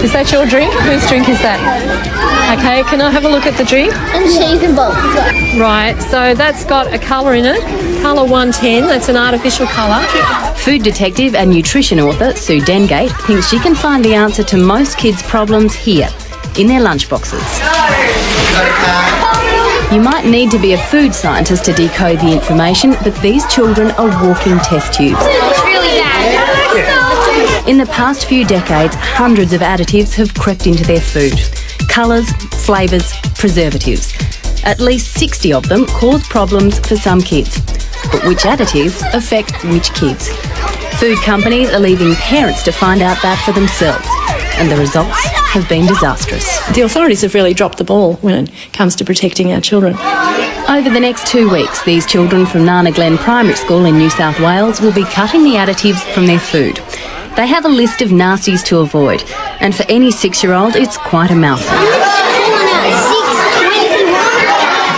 Is that your drink? Whose drink is that? Okay, can I have a look at the drink? And cheese and bulk as well. Right, so that's got a colour in it. Colour 110, that's an artificial colour. Food detective and nutrition author Sue Dengate thinks she can find the answer to most kids' problems here, in their lunchboxes. You might need to be a food scientist to decode the information, but these children are walking test tubes. It's really bad. In the past few decades, hundreds of additives have crept into their food. Colours, flavours, preservatives. At least 60 of them cause problems for some kids. But which additives affect which kids? Food companies are leaving parents to find out that for themselves, and the results have been disastrous. The authorities have really dropped the ball when it comes to protecting our children. Over the next 2 weeks, these children from Nana Glen Primary School in New South Wales will be cutting the additives from their food. They have a list of nasties to avoid, and for any 6-year-old, it's quite a mouthful.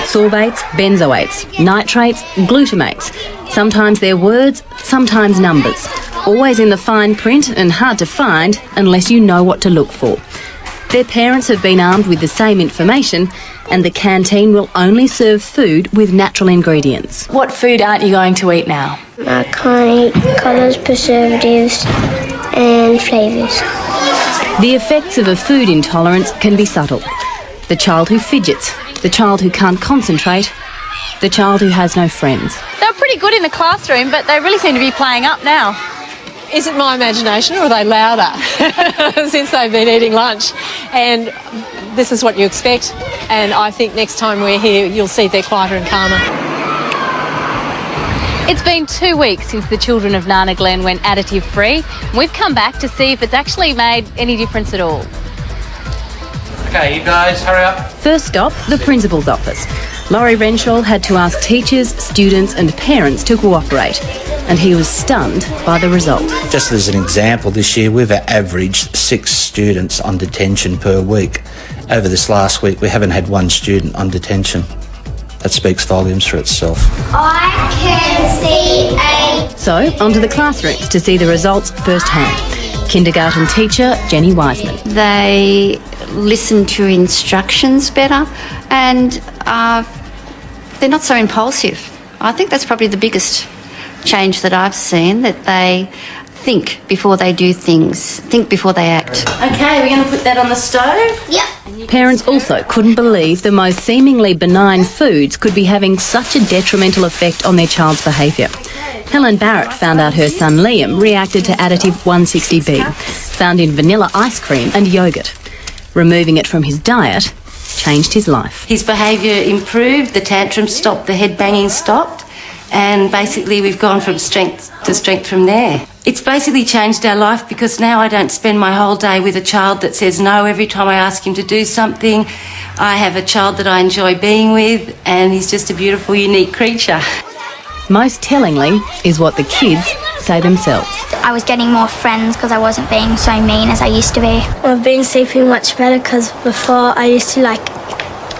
Sorbates, benzoates, nitrates, glutamates. Sometimes they're words, sometimes numbers. Always in the fine print and hard to find unless you know what to look for. Their parents have been armed with the same information, and the canteen will only serve food with natural ingredients. What food aren't you going to eat now? I can't eat colours, preservatives and flavours. The effects of a food intolerance can be subtle. The child who fidgets, the child who can't concentrate, the child who has no friends. They were pretty good in the classroom, but they really seem to be playing up now. Is it my imagination, or are they louder since they've been eating lunch? And this is what you expect, and I think next time we're here you'll see they're quieter and calmer. It's been 2 weeks since the children of Nana Glen went additive free. We've come back to see if it's actually made any difference at all. Okay, you guys, hurry up. First stop, the principal's office. Laurie Renshaw had to ask teachers, students and parents to cooperate, and he was stunned by the result. Just as an example, this year we've averaged 6 students on detention per week. Over this last week we haven't had 1 student on detention. That speaks volumes for itself. I can see a... So, onto the classrooms to see the results firsthand. Kindergarten teacher Jenny Wiseman. They listen to instructions better, and they're not so impulsive. I think that's probably the biggest change that I've seen, that they think before they do things, think before they act. Okay, we're going to put that on the stove? Yep. Parents also couldn't believe the most seemingly benign foods could be having such a detrimental effect on their child's behaviour. Helen Barrett found out her son Liam reacted to additive 160B, found in vanilla ice cream and yoghurt. Removing it from his diet changed his life. His behaviour improved, the tantrums stopped, the head banging stopped, and basically we've gone from strength to strength from there. It's basically changed our life, because now I don't spend my whole day with a child that says no every time I ask him to do something. I have a child that I enjoy being with, and he's just a beautiful, unique creature. Most tellingly is what the kids say themselves. I was getting more friends because I wasn't being so mean as I used to be. I've been sleeping much better, because before I used to,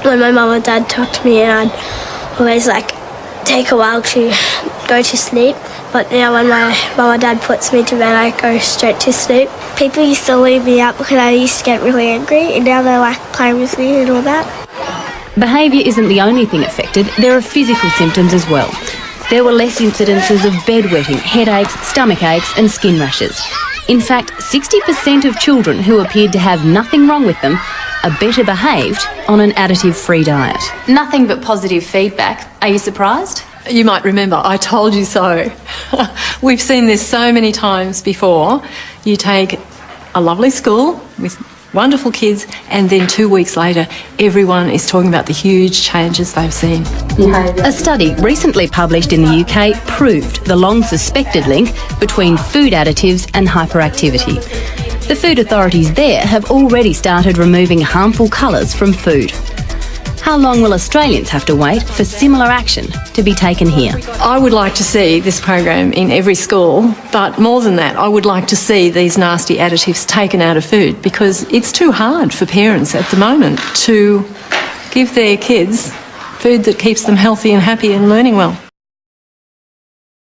when my mum or dad talked to me, and I'd always take a while to go to sleep. But now when my mum or dad puts me to bed, I go straight to sleep. People used to leave me out because I used to get really angry, and now they're playing with me and all that. Behaviour isn't the only thing affected, there are physical symptoms as well. There were less incidences of bedwetting, headaches, stomach aches and skin rashes. In fact, 60% of children who appeared to have nothing wrong with them are better behaved on an additive-free diet. Nothing but positive feedback. Are you surprised? You might remember, I told you so. We've seen this so many times before. You take a lovely school with wonderful kids, and then 2 weeks later everyone is talking about the huge changes they've seen. A study recently published in the UK proved the long-suspected link between food additives and hyperactivity. The food authorities there have already started removing harmful colours from food. How long will Australians have to wait for similar action to be taken here? I would like to see this program in every school, but more than that, I would like to see these nasty additives taken out of food, because it's too hard for parents at the moment to give their kids food that keeps them healthy and happy and learning well.